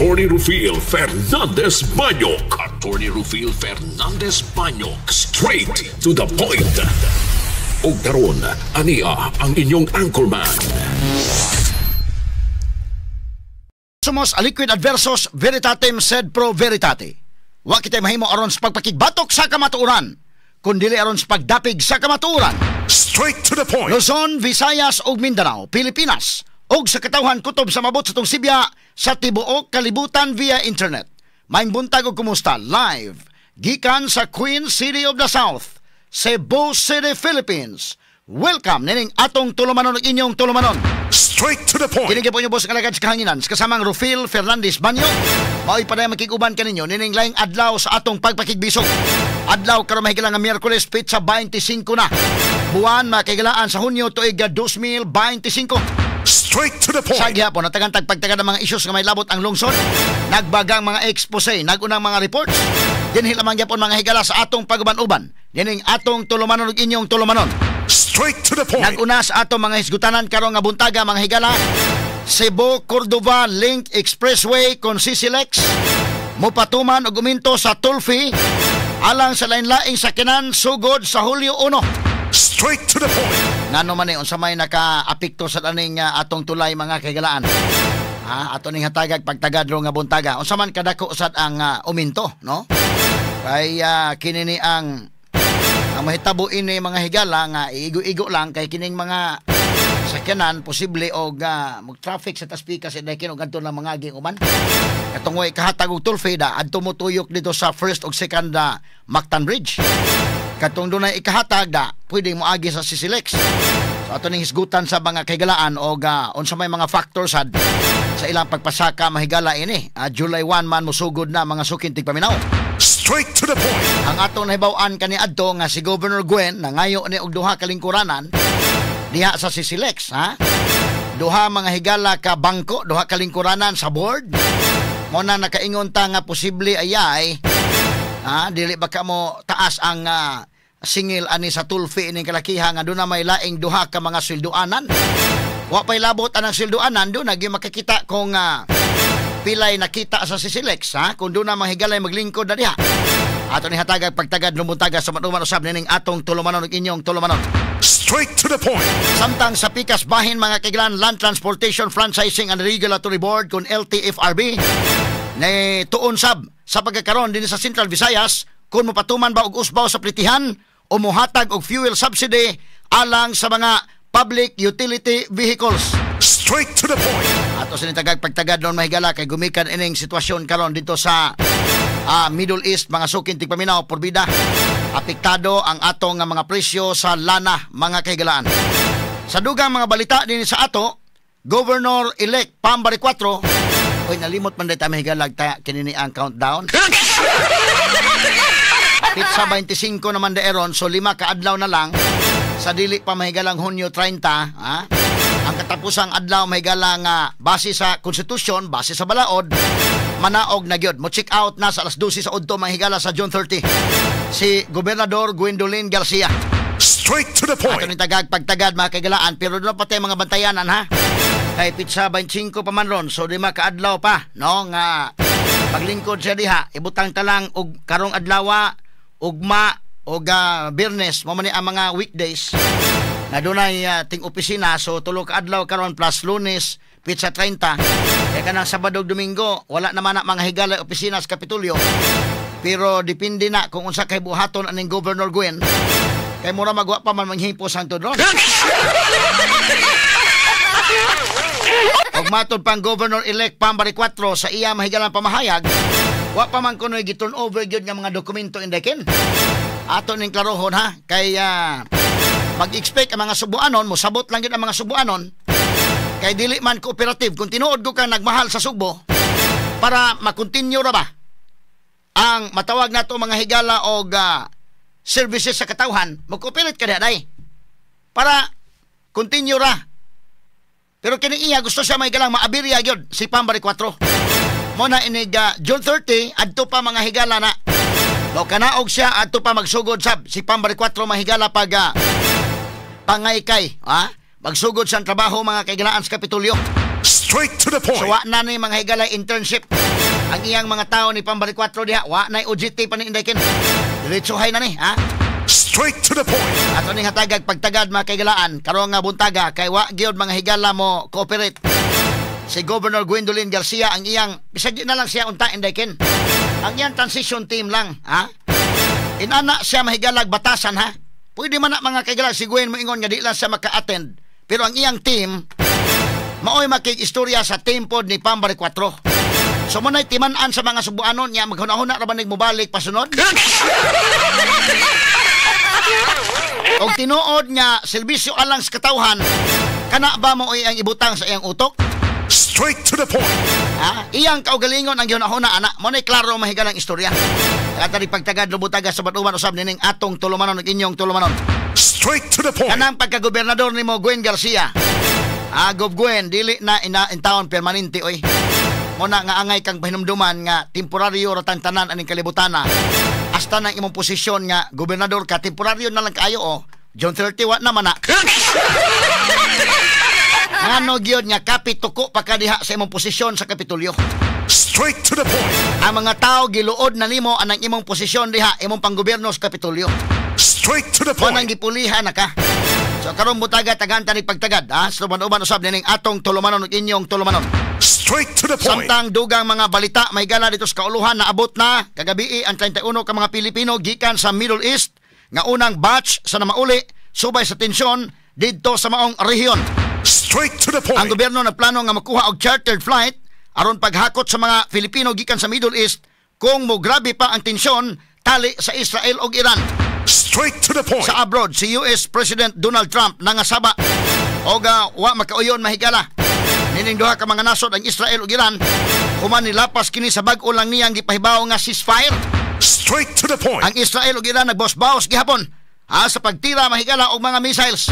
Attorney Rufil Fernandez Banyok. Attorney Rufil Fernandez Banyok. Straight to the point. O karon, ania ang inyong anchorman. Somos a liquid adversus veritatem sed pro veritate. Wa kita mahimo aron sa pagpakigbatok sa kamatuoran, kundi aron sa pagdapig sa kamatuoran. Straight to the point. Luzon, Visayas ug Mindanao, Pilipinas, ug sa katawhan kutob sa mabot sa tong Sibya sa tibuok kalibutan via internet. Maayong buntag ug kumusta? Live gikan sa Queen City of the South, Cebu City, Philippines. Welcome nining atong tulumanon ug inyong tulumanon. Straight to the point. Kini po inyo boss kalagad sa kahanginan kasamang Rufil Fernandez Banyok. Mao'y paday makiguban kaninyo nining laing adlaw sa atong pagpakigbisog. Adlaw karon mahigala nga Miyerkules pitsa 25 na. Buwan makigalaan sa Hunyo tuig 2025. Straight to the point. Sa gihapon natagantag pagtagad ng mga issues nga may labot ang lungsod. Nagbagang mga expose, nagunang mga reports. Dinhi lamang gyapon mga higala sa atong pag-uban-uban. Nining atong tulumanon ug inyong tulumanon. Straight to the point. Naguna sa atong mga hisgutanan karon nga buntaga mga higala. Cebu Cordova Link Expressway kon CCLEX mopatuman og uminto sa toll fee alang sa lain-laing sakyanan sugod sa Hulyo 1. Straight to the point. Ngano man unsa may naka-apekto sa aning atong tulay mga kaigalaan. Ato ning hatagag pagtagad ro nga buntaga. Unsa man kadako usad ang uminto, no? Kay kini ni ang mahitabo ini mga higala nga igo-igo lang kay kining mga sakyanan posible og mag-traffic sa taspika sa dakin og adto lang mga aging uman. Katungoy kahatag og toll fee da adto mo tuyok dito sa first ug second Mactan Bridge. Katong dunay ikahatag da pwede mo agi sa CCLEX. So ato ning hisgutan sa mga kaigalaan og unsa may mga factors sa ilang pagpasaka mahigala ini. July 1 man musugod na mga sukin tigpaminaw. Straight to the point. Ang atong nahibaw-an kaniadto nga si Governor Gwen nangayo ni og duha ka lingkuranan diha sa CCLEX, duha mga higala ka bangko, duha ka lingkuranan sa board. Mo na nakaingon ta nga posible ayay dili ba ka mo taas ang singil ani sa toll fee ning kalakiha nga doon na may laing duha ka mga silduanan. Wa pay labot anang silduanan doon nagi makikita kung pilay nakita sa CCLEX kung doon na mahigalay maglingkod na diha. Ato ni hatagag pagtagad lumuntaga sa manuman usab nining atong tulumanon ug inyong tulumanon. Straight to the point. Samtang sa pikas bahin mga kaigalan Land Transportation Franchising and Regulatory Board kung LTFRB na tuon sab sa pagkakaroon din sa Central Visayas kung mapatuman ba og usbaw sa plitihan o muhatag og fuel subsidy alang sa mga public utility vehicles. Straight to the point. Ato sa nitagag pagtagad noon mahigala kay gumikan ining sitwasyon karon dito sa Middle East mga sukin tigpaminaw porbida. Apektado ang atong mga presyo sa lana mga kaigalaan. Sa dugang mga balita din sa ato, Governor-elect Pam Bariccuatro, oy nalimot man dayta mahigalag ta kinini ang countdown. Pitsa 25 naman daeron, so 5 ka adlaw na lang sa dili pa mahigalang Hunyo 30, ang katapusang adlaw mahigalang base sa konstitusyon, base sa balaod, manaog na gyud. Mo check out na sa alas 12 sa udto mahigala sa June 30 si Gobernador Gwendolyn Garcia. Straight to the point. Ato ni tagag pagtagad mga kaigalaan pero doon pa tayo mga bantayanan kay pitsa 25 pa man ron, so 5 ka adlaw pa no nga paglingkod siya diha ibutang talang og karong adlaw ugma og Biyernes mo man ang mga weekdays na dunay ting opisina, so 3 ka adlaw karon plus Lunes pitsa 30 kaya kanang Sabado ug Domingo wala naman na mga higala opisina sa Kapitolyo, pero depende na kung unsa kay buhaton aning Governor Gwen kay mura magwa pa man manghipos ang tudron. Og matod pang Governor-elect Pam Bariccuatro sa iya mahigalang pamahayag, wa pa man kunoy giturn over gyud nga mga dokumento indekin. Ato ning klarohon kay mag-expect ang mga Subuanon, mosabot lang gyud ang mga Subuanon. Kay dili man cooperative kung tinuod ko ka nagmahal sa Sugbo para makontinue ra ba ang matawag nato mga higala og services sa katawhan, mag-cooperate ka day para continue ra. Pero kini iya gusto siya may galang maabirya gyud si Pam Bariccuatro. Mo na inig June 30 adto pa mga higala na. Lo kanaog siya adto pa magsugod sab si Pam Bariccuatro mahigala pag pangaykay, magsugod sa trabaho mga kaigalaan sa Kapitolyo. Straight to the point. So wa na ni mga higala internship. Ang iyang mga tao ni Pambari 4 diha, wa nay OJT pa ni Inday Ken. Diretsuhay na ni, ha? Straight to the point. Ato ning hatagag pagtagad mga kaigalaan karon nga buntaga kay wa gyud mga higala mo cooperate. Si Governor Gwendolyn Garcia ang iyang bisag na lang siya unta Inday Ken. Ang iyang transition team lang, ha? Inana siya mahigalag batasan, ha? Pwede man na mga kaigalag si Gwen moingon nga di lang siya maka-attend. Pero ang iyang team maoy makig-istorya sa team pod ni Pambari 4. So mo na'y timan-an sa mga subuanon niya maghuna-huna ra ba mobalik pasunod? Og tinuod nga serbisyo alang sa katawhan, kana ba mo ang ibutang sa iyang utok? Straight to the point. Iyang kaugalingon ang gihuna-huna ana, mo na'y klaro mahigalang istorya. Katari pagtagad lubutaga sa batuman usab nining atong tulumanon ug inyong tulumanon. Straight to the point. Kanang pagka-gobernador nimo Gwen Garcia. Gob Gwen, dili na in town permanente oy. Muna nga angay kang pahinumduman nga temporaryo ratang tanan aning kalibutana. Hasta nang imong posisyon nga gobernador ka, temporaryo na lang kayo o. John 31 naman na. Ano gyud nga kapituko pa kadiha sa imong posisyon sa Kapitolyo. Straight to the point. Ang mga tao giluod na nimo anang imong posisyon diha imong panggobyerno sa Kapitolyo. Straight to the point. Manang gipulihan na ka. So karon butaga tagantang ni pagtagad, ha? So uban usab nining atong tulumanon ug inyong tulumanon. Straight to the point. Samtang dugang mga balita may gala dito sa kauluhan na abot na kagabi ang 31 ka mga Pilipino gikan sa Middle East nga unang batch sa namauli subay sa tensyon didto sa maong rehiyon. Straight to the point. Ang gobyerno nagplano nga makuha og chartered flight aron paghakot sa mga Filipino gikan sa Middle East kung mo grabe pa ang tensyon tali sa Israel ug Iran. Straight to the point. Sa abroad, si US President Donald Trump nangasaba og wa makauyon mahigala. Nining duha ka mga nasod ang Israel ug Iran human nilapas kini sa bag-o lang niyang gipahibaw nga ceasefire. Straight to the point. Ang Israel ug Iran nagbawas-bawas gihapon sa pagtira mahigala og mga missiles.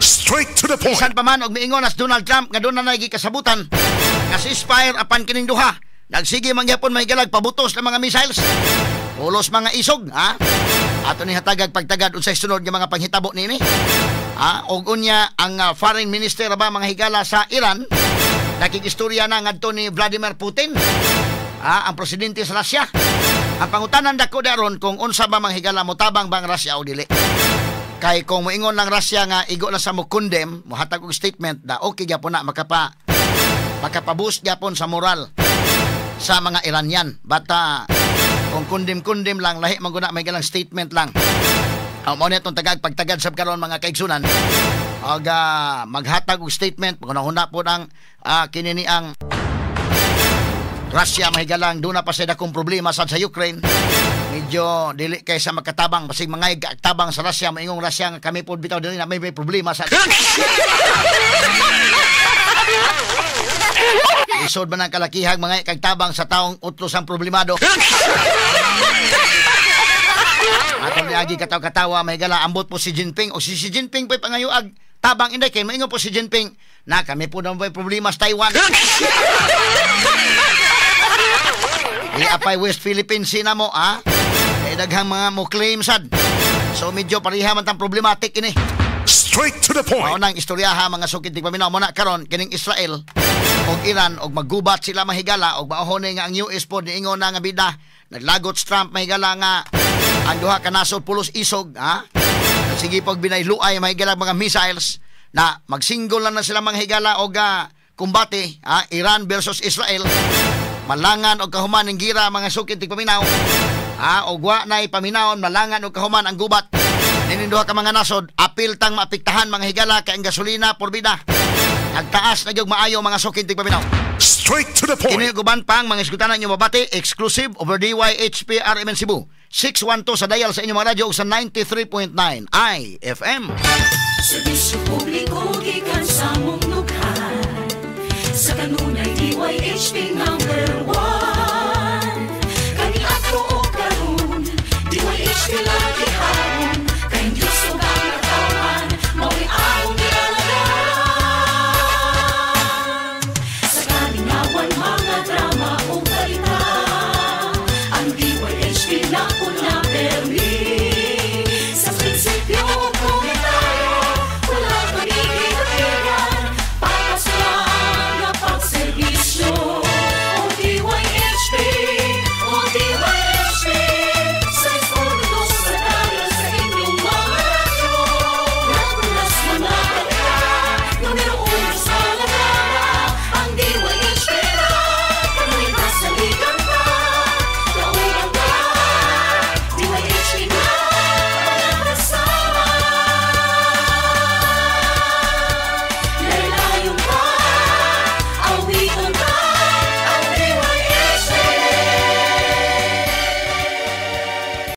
Straight to the point. Bisan pa man og miingon as Donald Trump nga doon na nagikasabutan nga ceasefire apan kining duha nagsige man gyapon mahigalag pabutos ng mga missiles. Ulos mga isog, ha? Ato ni hatagag pagtagad unsay sunod nga mga panghitabo nini. Og unya ang foreign minister ba mga higala sa Iran nakikistorya na ngadto ni Vladimir Putin. Ang presidente sa Russia. Ang pangutanan dako daron kung unsa ba mga higala mo tabang bang Russia o dili. Kay kung moingon lang Russia nga igo na sa mo condemn, mohatag og statement da okay gyapon na makapaboost gyapon sa moral sa mga Iranian. Bata kung kundim-kundim lang lahi maguna may galang statement lang. Mao ni atong tagag pagtagad sab karon mga kaigsunan. Og maghatag og statement magunahuna po ang kinini ang Russia mahigalang doon na pa sa dakong problema sa Ukraine. Medyo dili kay sa makatabang basig mga tabang sa Russia maingong Russia nga kami pod bitaw dili na may problema sa isod man ang kalakihang mga kagtabang sa taong utlos ang problemado. Atong niagi katawa-katawa may gala ambot po si Jinping o si Jinping po'y pangayuag tabang inday kay maingon po si Jinping na kami po na may problema sa Taiwan. Di apay West Philippines Sea mo, kay daghang mga mo claim sad. So medyo pareha man tang problematic ini. Straight to the point. Mao nang istoryaha mga sukid tigpaminaw mo na karon kining Israel og Iran og maggubat sila mahigala og maohon nga ang US pod niingon na nga bida naglagot sa Trump mahigala nga ang duha ka nasod pulos isog sige pag binayluay mahigala mga missiles na magsinggol lang na sila mga higala og kumbate Iran versus Israel malangan og kahuman ning gira mga sukid tigpaminaw og wa nay paminawon malangan og kahuman ang gubat ning duha ka mga nasod apil tang maapektahan mga higala kay ang gasolina porbida nagtaas na gyud maayo mga sukid tigpaminaw. Straight to the point. Kini guban pang mga iskutanan nyo mabati exclusive over DYHP RMN Cebu 612 sa dial sa inyong mga radyo sa 93.9 IFM. Serbisyo publiko gikan sa mong lugar sa kanunay DYHP nga